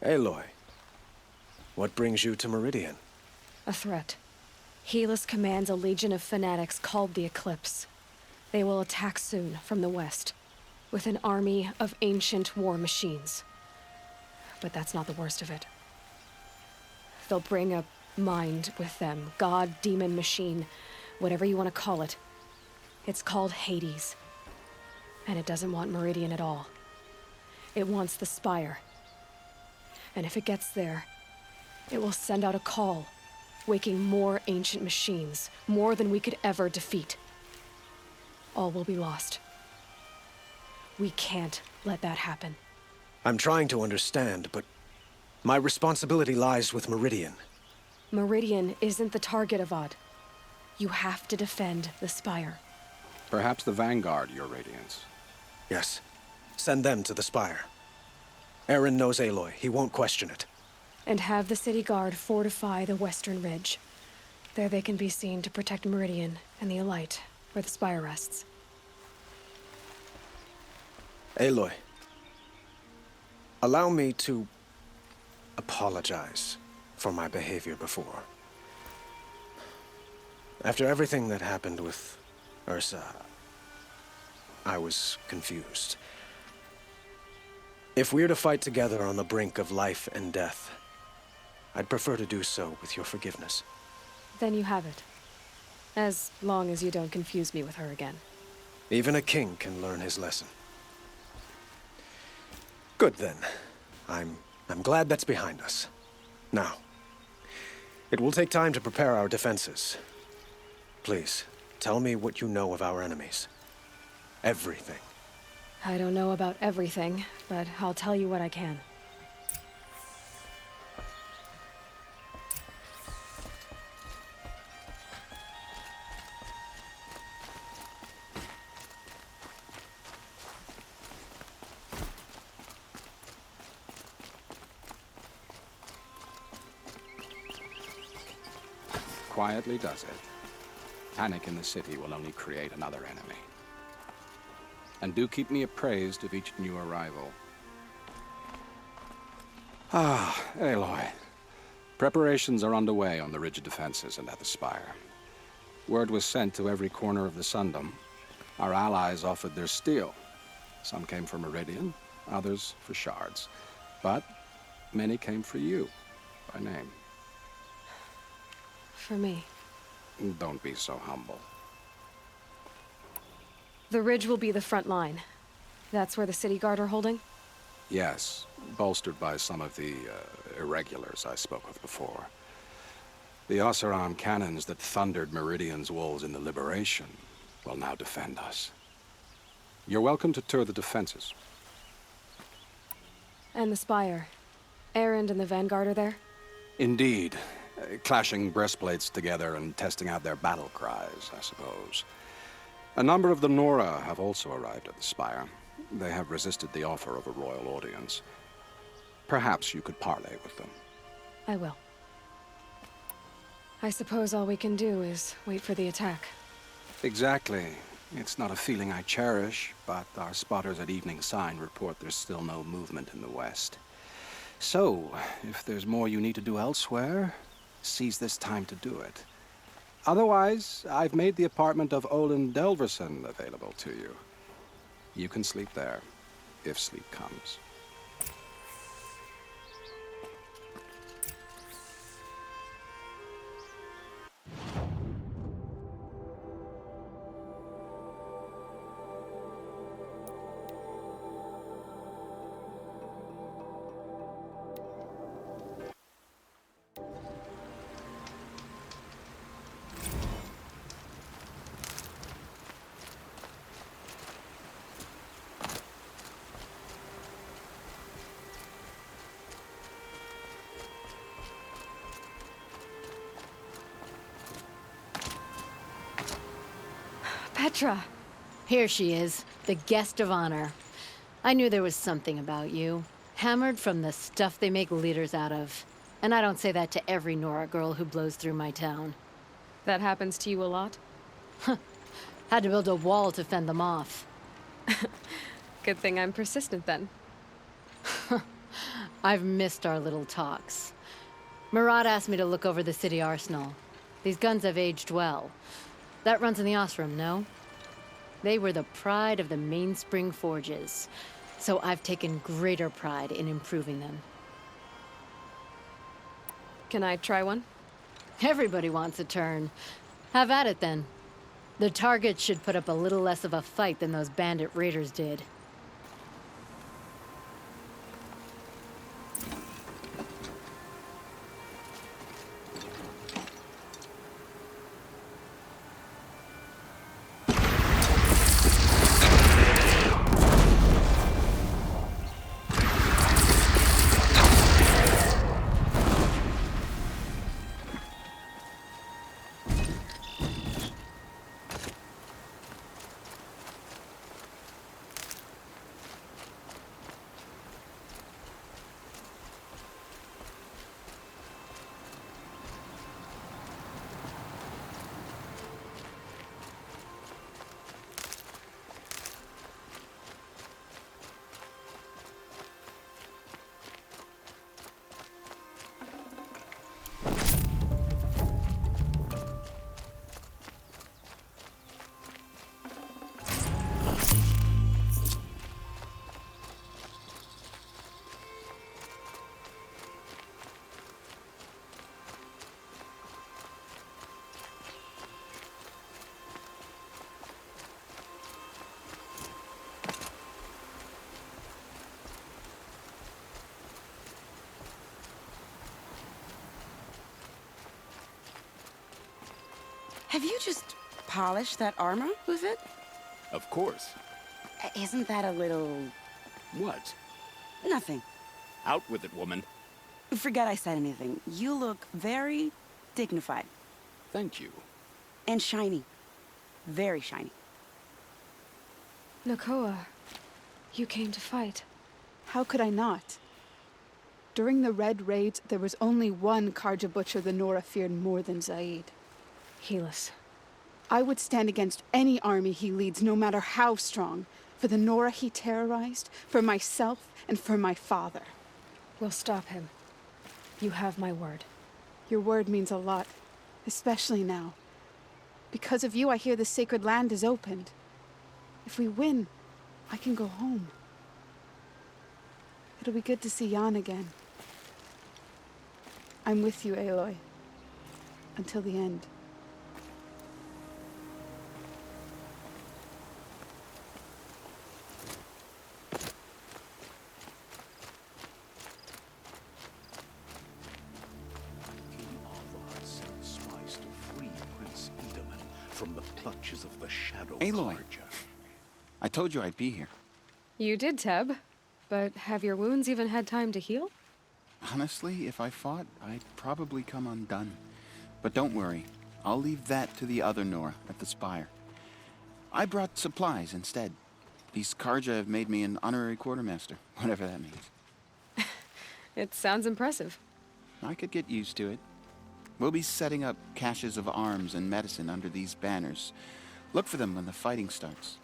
Aloy, what brings you to Meridian? A threat. Helis commands a legion of fanatics called the Eclipse. They will attack soon from the west, with an army of ancient war machines. But that's not the worst of it. They'll bring a mind with them, god, demon, machine, whatever you want to call it. It's called Hades. And it doesn't want Meridian at all. It wants the Spire. And if it gets there, it will send out a call, waking more ancient machines, more than we could ever defeat. All will be lost. We can't let that happen. I'm trying to understand, but my responsibility lies with Meridian. Meridian isn't the target, Avad. You have to defend the Spire. Perhaps the Vanguard, Your Radiance. Yes. Send them to the Spire. Eren knows Aloy. He won't question it. And have the city guard fortify the western ridge. There they can be seen to protect Meridian and the Elite, where the Spire rests. Aloy, allow me to apologize for my behavior before. After everything that happened with Ursa, I was confused. If we're to fight together on the brink of life and death, I'd prefer to do so with your forgiveness. Then you have it. As long as you don't confuse me with her again. Even a king can learn his lesson. Good then. I'm glad that's behind us. Now, it will take time to prepare our defenses. Please, tell me what you know of our enemies. Everything. I don't know about everything, but I'll tell you what I can. Quietly does it. Panic in the city will only create another enemy. And do keep me appraised of each new arrival. Ah, Aloy. Preparations are underway on the ridge defenses and at the Spire. Word was sent to every corner of the Sundom. Our allies offered their steel. Some came for Meridian, others for shards. But many came for you, by name. For me. Don't be so humble. The ridge will be the front line. That's where the city guard are holding? Yes, bolstered by some of the irregulars I spoke of before. The Oseram cannons that thundered Meridian's walls in the Liberation will now defend us. You're welcome to tour the defenses. And the Spire. Erend and the Vanguard are there? Indeed. Clashing breastplates together and testing out their battle cries, I suppose. A number of the Nora have also arrived at the Spire. They have resisted the offer of a royal audience. Perhaps you could parley with them. I will. I suppose all we can do is wait for the attack. Exactly. It's not a feeling I cherish, but our spotters at Evening Sign report there's still no movement in the west. So, if there's more you need to do elsewhere, seize this time to do it. Otherwise, I've made the apartment of Olin Delverson available to you. You can sleep there, if sleep comes. Petra! Here she is, the guest of honor. I knew there was something about you. Hammered from the stuff they make leaders out of. And I don't say that to every Nora girl who blows through my town. That happens to you a lot? Had to build a wall to fend them off. Good thing I'm persistent then. I've missed our little talks. Marad asked me to look over the city arsenal. These guns have aged well. That runs in the Osram, no? They were the pride of the Mainspring Forges, so I've taken greater pride in improving them. Can I try one? Everybody wants a turn. Have at it, then. The target should put up a little less of a fight than those bandit raiders did. Have you just polished that armor with it? Of course. Isn't that a little... What? Nothing. Out with it, woman. Forget I said anything. You look very dignified. Thank you. And shiny. Very shiny. Nakoa, you came to fight. How could I not? During the Red Raids, there was only one Karja Butcher the Nora feared more than Zaid. Helis. I would stand against any army he leads, no matter how strong, for the Nora he terrorized, for myself, and for my father. We'll stop him. You have my word. Your word means a lot, especially now. Because of you, I hear the sacred land is opened. If we win, I can go home. It'll be good to see Jan again. I'm with you, Aloy. Until the end. From the clutches of the Shadow Aloy. Karja. I told you I'd be here. You did, Teb. But have your wounds even had time to heal? Honestly, if I fought, I'd probably come undone. But don't worry. I'll leave that to the other Nora at the Spire. I brought supplies instead. These Karja have made me an honorary quartermaster, whatever that means. It sounds impressive. I could get used to it. We'll be setting up caches of arms and medicine under these banners. Look for them when the fighting starts.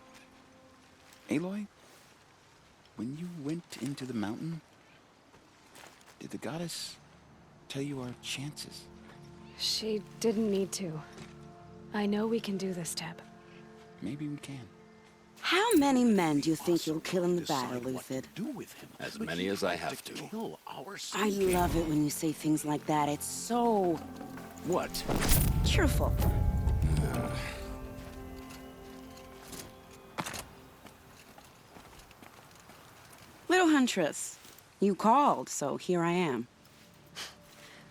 Aloy, when you went into the mountain, did the goddess tell you our chances? She didn't need to. I know we can do this, Teb. Maybe we can. How many men do you think you'll kill in the battle, Decide what to Lucid? do with him. As many as I have to. Kill our I Sun-King. love it when you say things like that. It's so... What? cheerful. Little Huntress, you called, so here I am.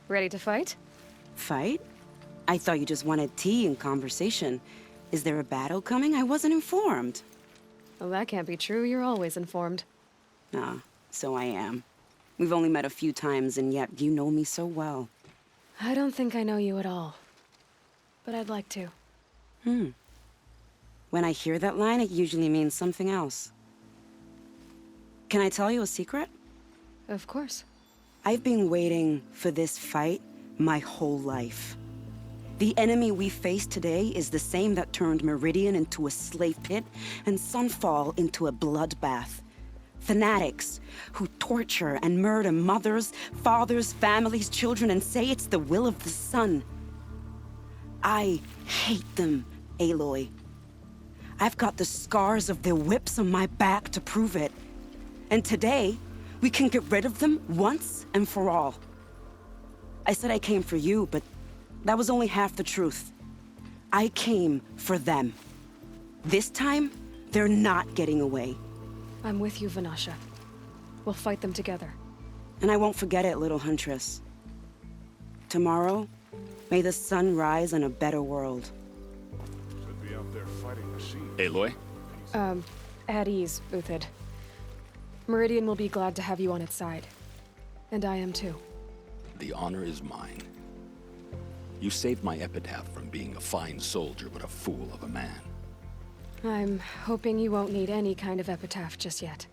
Ready to fight? Fight? I thought you just wanted tea and conversation. Is there a battle coming? I wasn't informed. Well, that can't be true. You're always informed. Ah, so I am. We've only met a few times, and yet you know me so well. I don't think I know you at all. But I'd like to. When I hear that line, it usually means something else. Can I tell you a secret? Of course. I've been waiting for this fight my whole life. The enemy we face today is the same that turned Meridian into a slave pit and Sunfall into a bloodbath. Fanatics who torture and murder mothers, fathers, families, children, and say it's the will of the sun. I hate them, Aloy. I've got the scars of their whips on my back to prove it. And today, we can get rid of them once and for all. I said I came for you, but that was only half the truth. I came for them. This time, they're not getting away. I'm with you, Vanasha. We'll fight them together. And I won't forget it, little huntress. Tomorrow, may the sun rise on a better world. Should be out there fighting machines. Aloy? At ease, Uthid. Meridian will be glad to have you on its side. And I am too. The honor is mine. You saved my epitaph from being a fine soldier, but a fool of a man. I'm hoping you won't need any kind of epitaph just yet.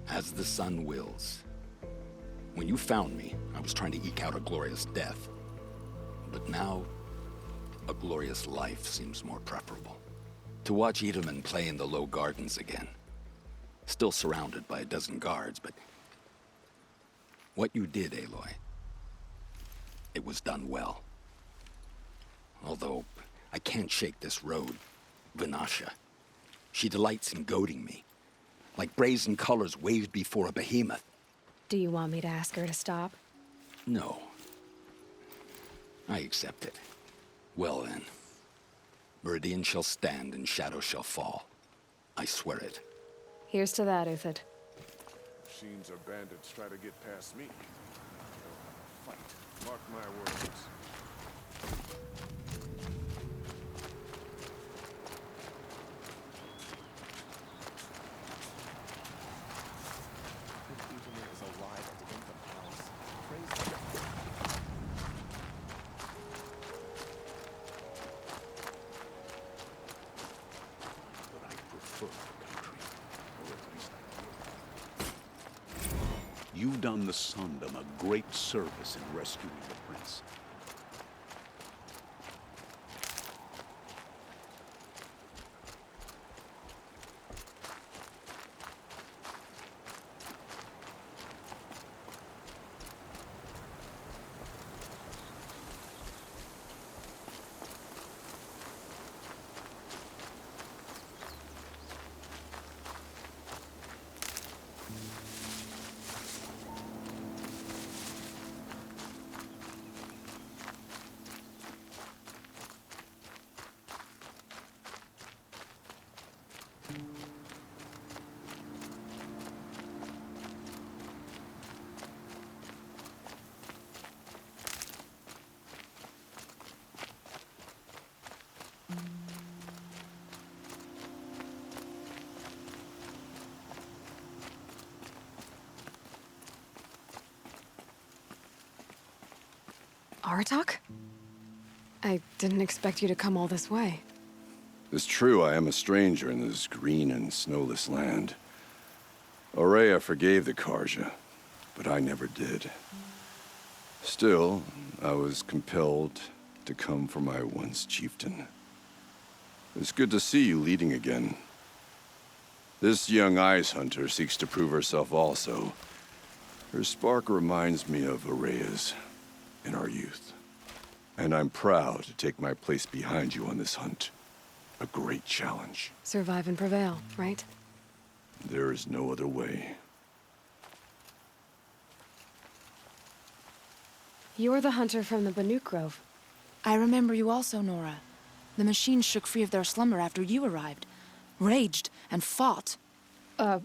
As the sun wills. When you found me, I was trying to eke out a glorious death. But now, a glorious life seems more preferable. To watch Edelman play in the low gardens again. Still surrounded by a dozen guards, but... what you did, Aloy, it was done well. Although, I can't shake this road, Vanasha. She delights in goading me, like brazen colors waved before a behemoth. Do you want me to ask her to stop? No. I accept it. Well then. Meridian shall stand and shadow shall fall. I swear it. Here's to that, Uthid. Machines or bandits try to get past me. Fight. Mark my words. But I prefer the country. Or at least I do. You've done the Sundom a great service in rescuing the prince. Aratak? I didn't expect you to come all this way. It's true I am a stranger in this green and snowless land. Aurea forgave the Karja, but I never did. Still, I was compelled to come for my once chieftain. It's good to see you leading again. This young ice hunter seeks to prove herself also. Her spark reminds me of Aurea's in our youth. And I'm proud to take my place behind you on this hunt. A great challenge. Survive and prevail, right? There is no other way. You're the hunter from the Banuk Grove. I remember you also, Nora. The machines shook free of their slumber after you arrived. Raged and fought. Well,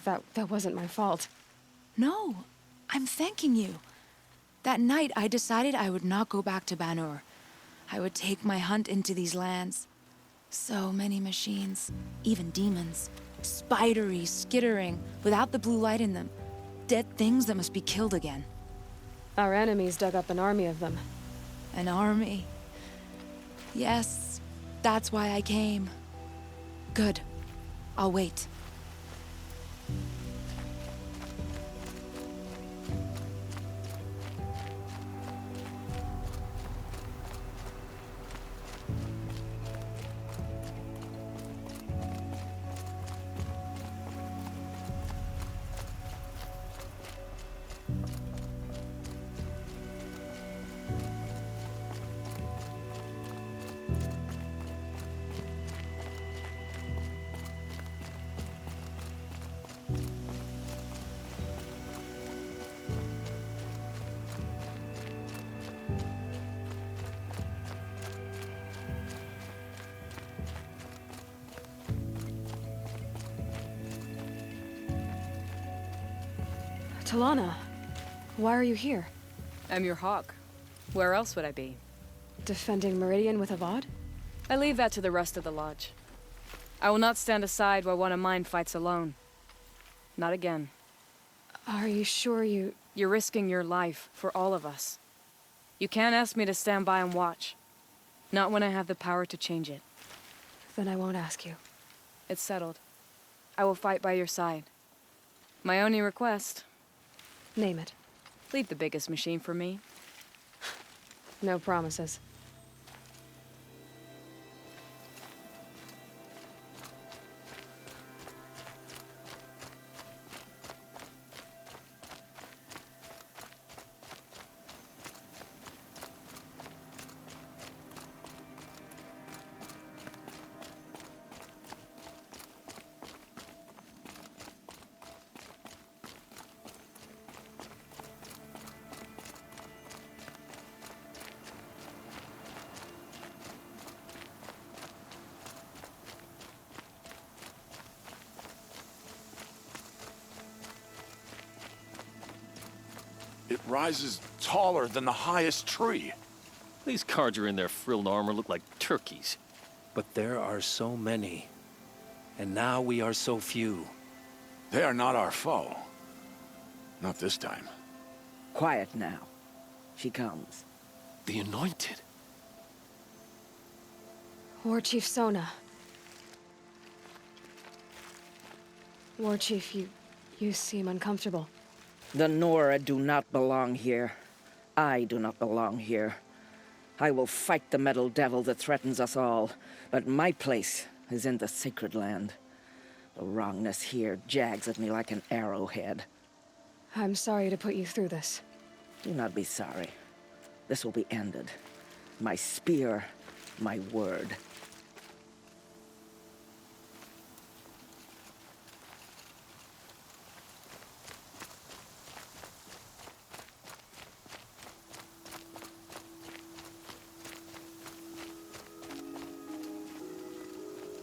that wasn't my fault. No, I'm thanking you. That night, I decided I would not go back to Banur. I would take my hunt into these lands. So many machines, even demons. Spidery, skittering, without the blue light in them. Dead things that must be killed again. Our enemies dug up an army of them. An army. Yes, that's why I came. Good. I'll wait. Talana, why are you here? I'm your hawk. Where else would I be? Defending Meridian with Avad? I leave that to the rest of the Lodge. I will not stand aside while one of mine fights alone. Not again. Are you sure you... You're risking your life for all of us. You can't ask me to stand by and watch. Not when I have the power to change it. Then I won't ask you. It's settled. I will fight by your side. My only request... Name it. Leave the biggest machine for me. No promises. It rises taller than the highest tree. These Carja in their frilled armor look like turkeys. But there are so many. And now we are so few. They are not our foe. Not this time. Quiet now. She comes. The Anointed. War Chief Sona. War Chief, you seem uncomfortable. The Nora do not belong here. I do not belong here. I will fight the metal devil that threatens us all, but my place is in the sacred land. The wrongness here jags at me like an arrowhead. I'm sorry to put you through this. Do not be sorry. This will be ended. My spear, my word.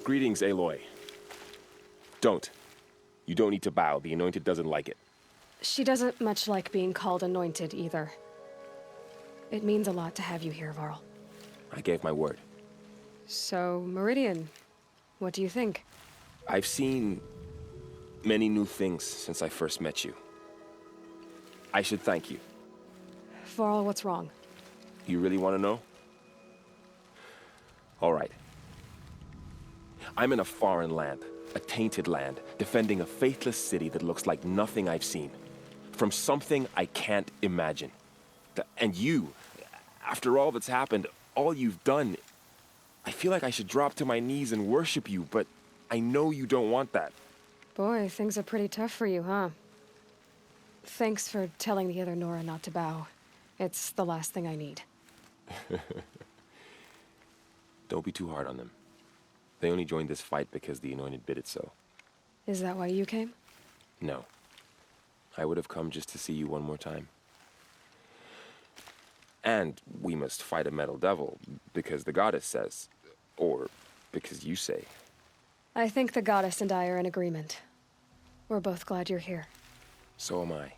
Greetings, Aloy. Don't. You don't need to bow. The Anointed doesn't like it. She doesn't much like being called Anointed, either. It means a lot to have you here, Varl. I gave my word. So, Meridian, what do you think? I've seen many new things since I first met you. I should thank you. Varl, what's wrong? You really want to know? All right. I'm in a foreign land, a tainted land, defending a faithless city that looks like nothing I've seen. From something I can't imagine. And you, after all that's happened, all you've done, I feel like I should drop to my knees and worship you, but I know you don't want that. Boy, things are pretty tough for you, huh? Thanks for telling the other Nora not to bow. It's the last thing I need. Don't be too hard on them. They only joined this fight because the Anointed bid it so. Is that why you came? No. I would have come just to see you one more time. And we must fight a metal devil, because the goddess says. Or because you say. I think the goddess and I are in agreement. We're both glad you're here. So am I.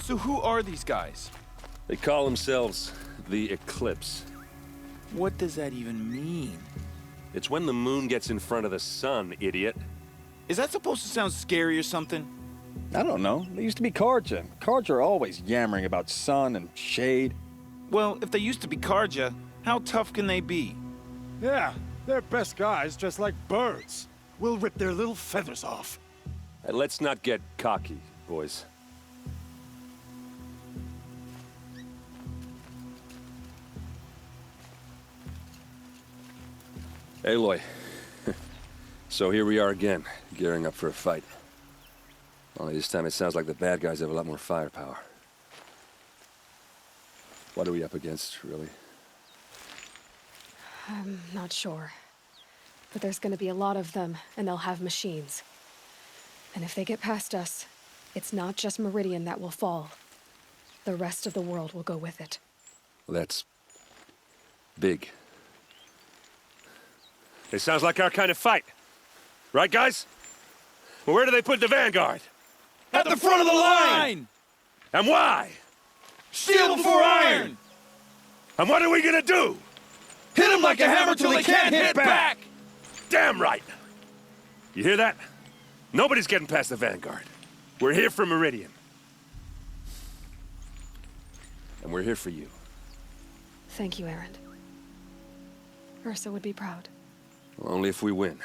So who are these guys? They call themselves the Eclipse. What does that even mean? It's when the moon gets in front of the sun, idiot. Is that supposed to sound scary or something? I don't know. They used to be Carja. Carja are always yammering about sun and shade. Well, if they used to be Carja, how tough can they be? Yeah, they're best guys just like birds. We'll rip their little feathers off. And let's not get cocky, boys. Aloy. So here we are again, gearing up for a fight. Only this time it sounds like the bad guys have a lot more firepower. What are we up against, really? I'm not sure. But there's gonna be a lot of them, and they'll have machines. And if they get past us, it's not just Meridian that will fall. The rest of the world will go with it. Well, that's... big. It sounds like our kind of fight. Right, guys? Well, where do they put the Vanguard? At the front of the line! And why? Steel before iron! And what are we gonna do? Hit them like a hammer till they can't hit back! Damn right! You hear that? Nobody's getting past the Vanguard. We're here for Meridian. And we're here for you. Thank you, Erend. Ursa would be proud. Well, only if we win.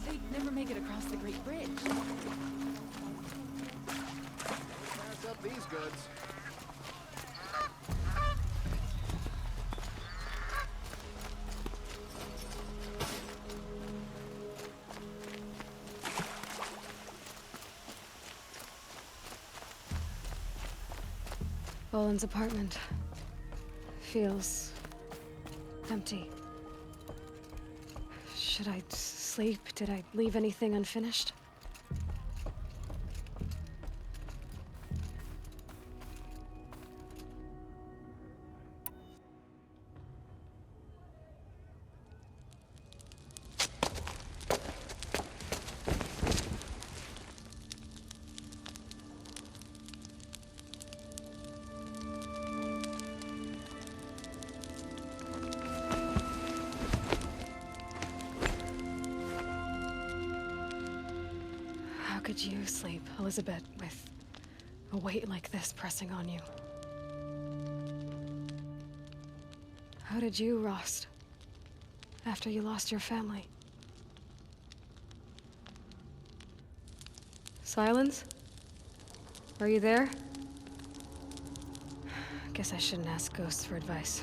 They'd never make it across the Great Bridge. Pass up these goods. Olin's apartment feels empty. Should I sleep? Did I leave anything unfinished? How could you sleep, Elizabeth, with a weight like this pressing on you? How did you, Rost, after you lost your family? Silence? Are you there? Guess I shouldn't ask ghosts for advice.